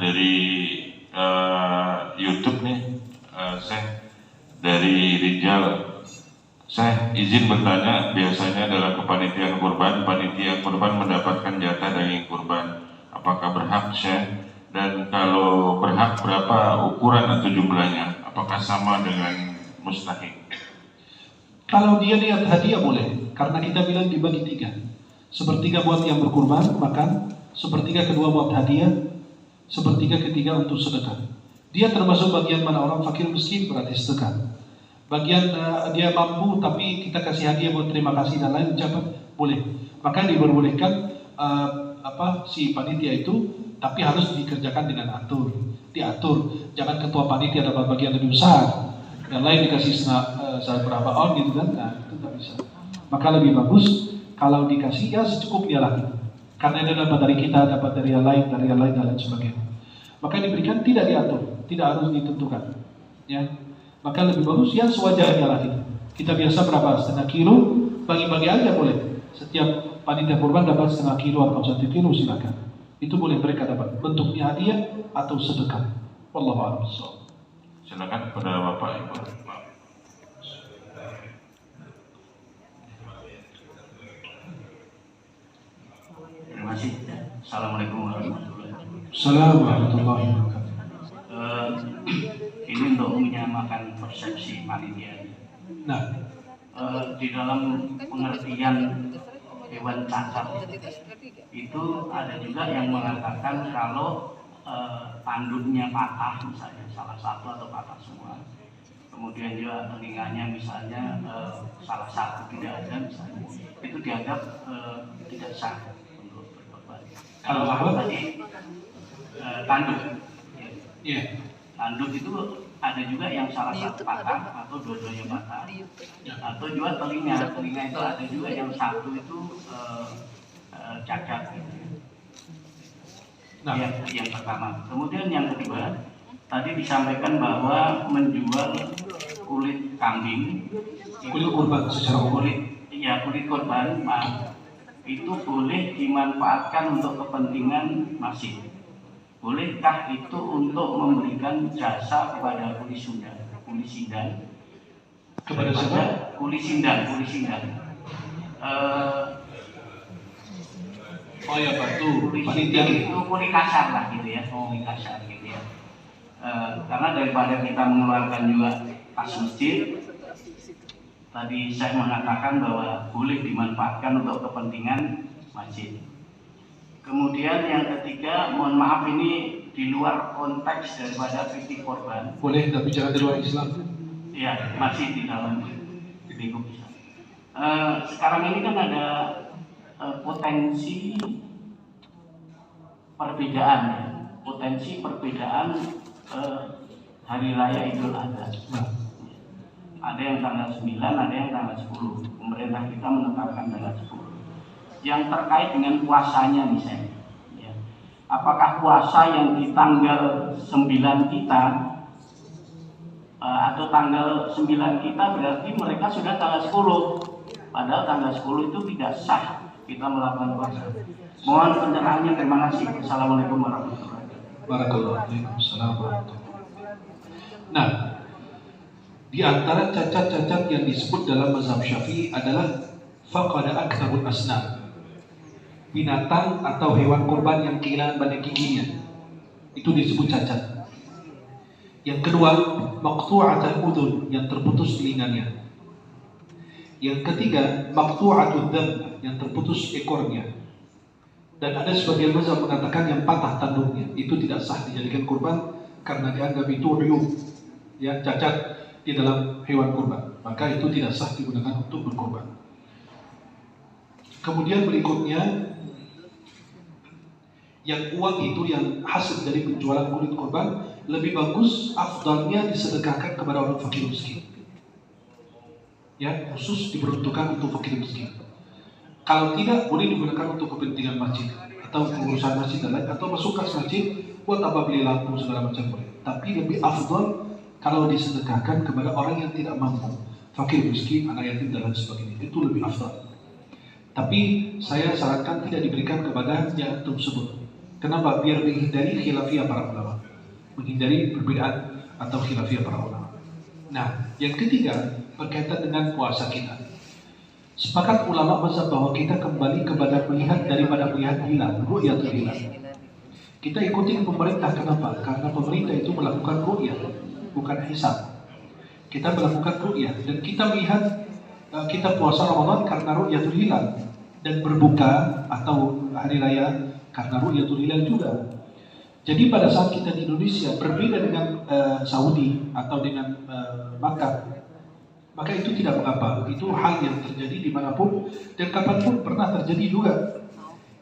dari YouTube nih, saya dari Rijal. Saya izin bertanya, biasanya dalam kepanitiaan kurban, panitia kurban mendapatkan jatah daging kurban. Apakah berhak, Syekh? Dan kalau berhak, berapa ukuran atau jumlahnya? Apakah sama dengan mustahik? Kalau dia lihat hadiah boleh, karena kita bilang dibagi tiga. Sepertiga buat yang berkurban, makan. Sepertiga kedua buat hadiah. Sepertiga ketiga untuk sedekah. Dia termasuk bagian mana orang fakir miskin berarti sedekah. Bagian dia mampu tapi kita kasih hadiah buat terima kasih dan lain ucapan boleh. Maka diperbolehkan si panitia itu, tapi harus dikerjakan dengan diatur. Jangan ketua panitia dapat bagian lebih besar dan lain dikasih berapa on gitu kan, nah itu tak bisa. Maka lebih bagus kalau dikasih ya secukupnya lah, karena dia dapat dari kita, dapat dari yang lain dan lain sebagainya. Maka diberikan, tidak diatur, tidak harus ditentukan, ya. Maka lebih bagus ya sewajarnya lah gitu. Kita biasa berapa, setengah kilo, bagi-bagi aja boleh. Setiap panitia kurban dapat setengah kilo atau 1 kilo silakan. Itu boleh mereka dapat bentuknya hadiah atau sedekah. Wallahu a'lam. Silakan kepada Bapak Ibu. Terima kasih. Assalamualaikum warahmatullahi wabarakatuh. Assalamualaikum warahmatullahi wabarakatuh. Ini untuk menyamakan persepsi panitia. Nah, di dalam pengertian hewan cacat itu ada juga yang mengatakan kalau tanduknya patah, misalnya salah satu atau patah semua, kemudian juga telinganya misalnya salah satu tidak ada misalnya, itu dianggap tidak sah untuk berkorban. Kalau tadi tanduk, ya. Tanduk itu ada juga yang salah satu patah atau dua-duanya patah, atau juga telinga itu ada juga yang satu itu cacat. Nah, yang pertama. Kemudian yang kedua, tadi disampaikan bahwa menjual kulit kambing, Kulit korban secara umum. kulit korban, itu boleh dimanfaatkan untuk kepentingan masjid. Bolehkah itu untuk memberikan jasa kepada kuli sindan? Kepada siapa? Kuli sindan. Oh ya, batu. Kuli sindan itu kuli kasar lah gitu ya, kuli kasar gitu ya. Karena daripada kita mengeluarkan juga kas masjid, tadi saya mengatakan bahwa boleh dimanfaatkan untuk kepentingan masjid. Kemudian yang ketiga, mohon maaf ini di luar konteks daripada fikih korban. Boleh, tapi jangan di luar Islam. Ya, masih di dalam lingkup Islam. Sekarang ini kan ada potensi perbedaan ya. Potensi perbedaan Hari Raya Idul Adha. Ada yang tanggal 9, ada yang tanggal 10. Pemerintah kita menetapkan tanggal 10. Yang terkait dengan puasanya misalnya ya. Apakah puasa yang di tanggal 9 kita atau tanggal 9 kita berarti mereka sudah tanggal 10, padahal tanggal 10 itu tidak sah kita melakukan puasa. Mohon pencerahannya, terima kasih. Assalamualaikum warahmatullahi wabarakatuh. Nah, di antara cacat-cacat yang disebut dalam mazhab Syafi'i adalah faqada aktsarul asnam. Binatang atau hewan kurban yang kehilangan banyak giginya, itu disebut cacat. Yang kedua, maqtu'atul udhun, yang terputus telinganya. Yang ketiga, maqtu'atul dzam, yang terputus ekornya. Dan ada sebagian mazhab mengatakan yang patah tanduknya itu tidak sah dijadikan kurban karena dianggap itu uyub, ya, cacat di dalam hewan kurban. Maka itu tidak sah digunakan untuk berkurban. Kemudian berikutnya, yang uang itu yang hasil dari penjualan kulit korban lebih bagus, afdalnya disedekahkan kepada orang fakir miskin. Ya, khusus diperuntukkan untuk fakir miskin. Kalau tidak, boleh digunakan untuk kepentingan masjid atau pengurusan masjid dan lain, atau masuk kas masjid buat apa beli lampu segala macam boleh. Tapi lebih afdal kalau disedekahkan kepada orang yang tidak mampu, fakir miskin, anak yatim dan lain sebagainya. Itu lebih afdal. Tapi saya sarankan tidak diberikan kepada yang tersebut. Kenapa? Biar menghindari khilafiyah para ulama, menghindari perbedaan atau khilafiyah para ulama. Nah, yang ketiga berkaitan dengan puasa kita. Sepakat ulama mazhab bahwa kita kembali kepada melihat daripada melihat hilal, ru'yatul hilal. Kita ikuti pemerintah, kenapa? Karena pemerintah itu melakukan ru'yah, bukan hisab. Kita melakukan ru'yah dan kita melihat kita puasa Ramadan karena ru'yatul hilal dan berbuka atau hari raya karena ru'yatul hilal juga. Jadi pada saat kita di Indonesia berbeda dengan Saudi atau dengan Makkah, maka itu tidak mengapa. Itu hal yang terjadi dimanapun dan kapanpun pernah terjadi juga.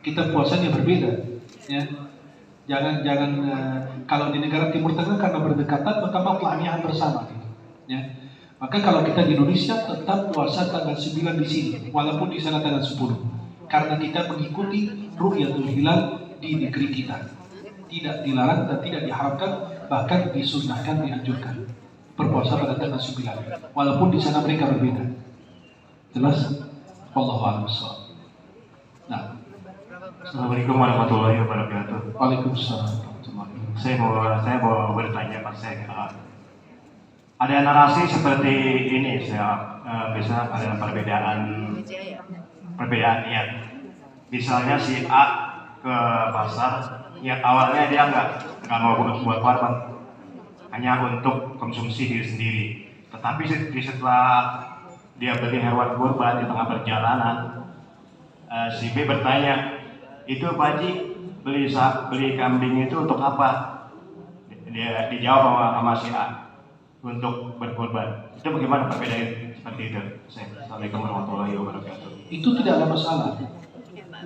Kita puasanya berbeda, ya. Jangan kalau di negara Timur Tengah karena berdekatan maka maklahnya bersama, gitu, ya. Maka kalau kita di Indonesia tetap puasa tanggal 9 di sini, walaupun di sana tanggal 10, karena kita mengikuti ru'yatul hilal di negeri kita. Tidak dilarang dan tidak diharamkan, bahkan disunnahkan, dianjurkan berpuasa pada tanggal 9, walaupun di sana mereka berbeda. Jelas? Wallahu a'lam bishawab. Nah, Assalamualaikum warahmatullahi wabarakatuh. Waalaikumsalam. Saya mau bertanya Pak Sek. Ada narasi seperti ini, bisa ada perbedaan niat. Misalnya si A ke pasar, niat awalnya dia nggak mau buat korban, hanya untuk konsumsi diri sendiri. Tetapi setelah dia beli hewan kurban di tengah perjalanan, si B bertanya, itu Pak Haji beli kambing itu untuk apa? Dia dijawab sama si A, untuk berkorban. Itu bagaimana perbedaan seperti itu? Assalamualaikum warahmatullahi wabarakatuh. Itu tidak ada masalah.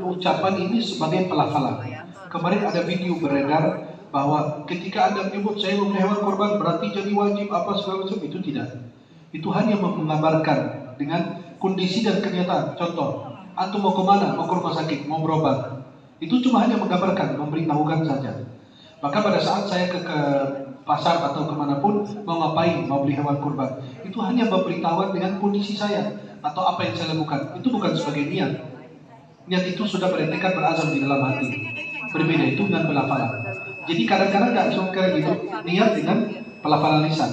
Ucapan ini sebagai pelafalan. Kemarin ada video beredar bahwa ketika Anda menyebut saya membeli hewan korban berarti jadi wajib apa segala macam, itu tidak. Itu hanya menggambarkan dengan kondisi dan kenyataan. Contoh, antum mau kemana? Mau ke rumah sakit, mau berobat. Itu cuma hanya menggambarkan, memberitahukan saja. Maka pada saat saya ke pasar atau kemanapun mau ngapain, mau beli hewan kurban, itu hanya memberitahukan dengan kondisi saya atau apa yang saya lakukan. Itu bukan sebagai niat. Niat itu sudah bertekad berazam di dalam hati. Berbeda itu dengan pelafalan. Jadi kadang-kadang nggak cuma kayak gitu, niat dengan pelafalan lisan.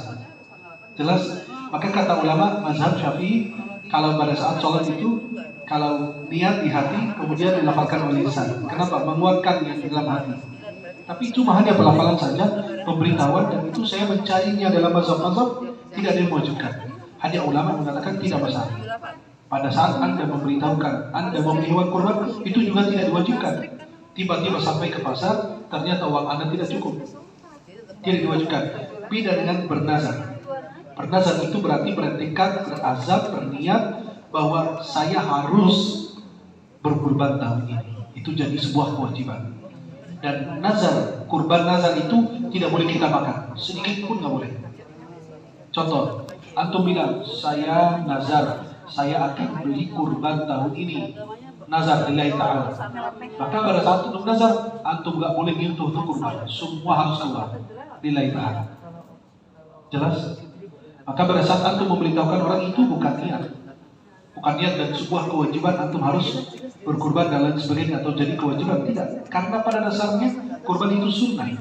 Jelas? Maka kata ulama mazhab Syafi'i, kalau pada saat sholat itu, kalau niat di hati kemudian dilafalkan oleh lisan. Kenapa? Menguatkan yang di dalam hati. Tapi cuma hanya pelafalan saja, pemberitahuan, dan itu saya mencarinya dalam mazhab-mazhab tidak ada yang mewajibkan. Hanya ulama mengatakan tidak masalah. Pada saat Anda memberitahukan Anda mau beli hewan kurban, itu juga tidak diwajibkan. Tiba-tiba sampai ke pasar, ternyata uang Anda tidak cukup. Tidak diwajibkan. Beda dengan bernazar. Bernazar itu berarti bertekad, berazam, berniat bahwa saya harus berkurban tahun ini. Itu jadi sebuah kewajiban. Dan nazar, kurban nazar itu tidak boleh kita makan, sedikit pun nggak boleh. Contoh, antum bilang saya nazar, saya akan beli kurban tahun ini, nazar lillahi ta'ala. Maka pada saat untuk nazar, antum nggak boleh nyentuh untuk kurban, semua harus keluar lillahi ta'ala. Jelas? Maka pada saat antum memberitahukan orang itu bukan niat dan sebuah kewajiban antum harus berkurban dan lain sebagainya atau jadi kewajiban, tidak. Karena pada dasarnya kurban itu sunnah,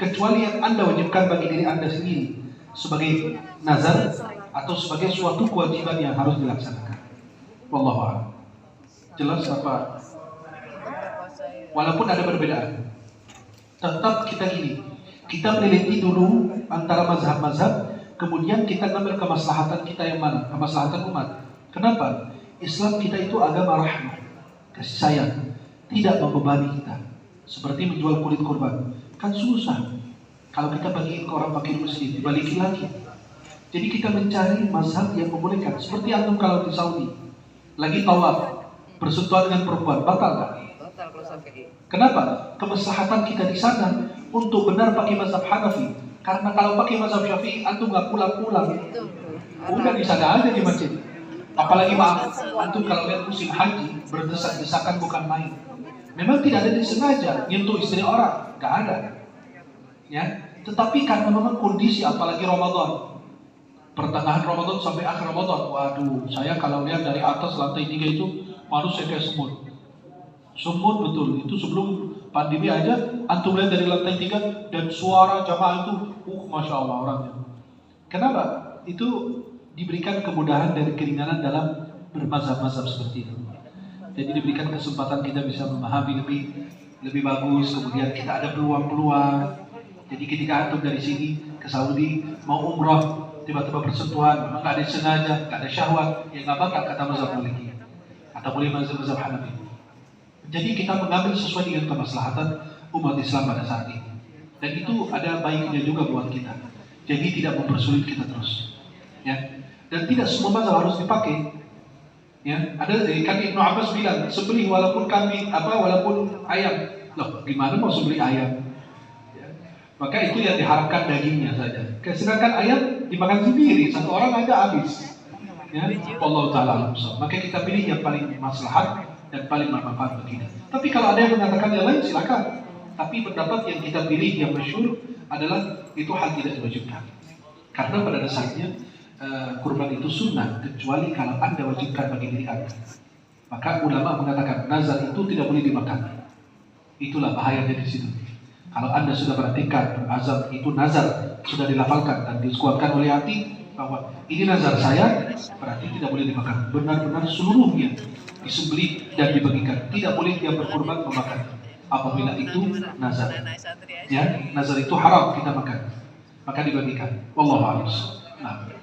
kecuali yang Anda wajibkan bagi diri Anda sendiri sebagai nazar atau sebagai suatu kewajiban yang harus dilaksanakan. Wallahu a'lam. Jelas apa? Walaupun ada perbedaan, tetap kita gini, kita meneliti dulu antara mazhab-mazhab, kemudian kita ngambil kemaslahatan kita yang mana, kemaslahatan umat. Kenapa? Islam kita itu agama rahmah, kasih sayang, tidak membebani kita. Seperti menjual kulit kurban, kan susah. Kalau kita bagiin ke orang fakir miskin, dibalikin lagi. Jadi kita mencari mazhab yang membolehkan. Seperti antum kalau di Saudi, lagi tawaf, bersentuhan dengan perempuan, batal nggak? Batal kalau sampai. Kenapa? Kemaslahatan kita di sana untuk benar pakai mazhab Hanafi. Karena kalau pakai mazhab Syafi'i, antum nggak pulang-pulang. Udah di sana aja di masjid. Apalagi maaf, antum kalau lihat musim haji berdesak-desakan bukan main. Memang tidak ada disengaja nyentuh istri orang, nggak ada. Ya, tetapi karena memang kondisi, apalagi Ramadan, pertengahan Ramadan sampai akhir Ramadan, waduh, saya kalau lihat dari atas lantai 3 itu manusia kayak semut. Semut betul, itu sebelum Pandemi aja, antum lihat dari lantai 3 dan suara jamaah itu, masya Allah orangnya. Kenapa? Itu diberikan kemudahan dan keringanan dalam bermazhab-mazhab seperti itu. Jadi diberikan kesempatan kita bisa memahami lebih bagus, kemudian kita ada peluang-peluang. Jadi ketika antum dari sini ke Saudi mau umrah, tiba-tiba bersentuhan, memang nggak ada sengaja, nggak ada syahwat, ya nggak bakal kata mazhab Maliki atau boleh mazhab Hanafi. Jadi kita mengambil sesuai dengan kemaslahatan umat Islam pada saat ini. Dan itu ada baiknya juga buat kita. Jadi tidak mempersulit kita terus. Ya. Dan tidak semua mazhab harus dipakai. Ya, ada kan Ibnu Abbas bilang, sembelih walaupun kambing walaupun ayam. Loh, gimana mau sembelih ayam? Ya. Maka itu yang diharapkan dagingnya saja. Sedangkan ayam dimakan sendiri, satu orang aja habis. Ya, Allah Ta'ala. Maka kita pilih yang paling maslahat dan paling bermanfaat bagi kita. Tapi kalau ada yang mengatakan yang lain, silakan. Tapi pendapat yang kita pilih yang masyhur adalah itu hal tidak diwajibkan. Karena pada dasarnya kurban itu sunnah, kecuali kalau Anda wajibkan bagi diri Anda. Maka ulama mengatakan nazar itu tidak boleh dimakan. Itulah bahayanya di situ. Kalau Anda sudah perhatikan azam itu nazar sudah dilafalkan dan dikuatkan oleh hati bahwa ini nazar saya, berarti tidak boleh dimakan. Benar-benar seluruhnya disembelih dan dibagikan. Tidak boleh dia berkurban memakan. Apabila itu nazar, ya nazar itu haram kita makan, maka dibagikan. Wallahu a'lam. Nah.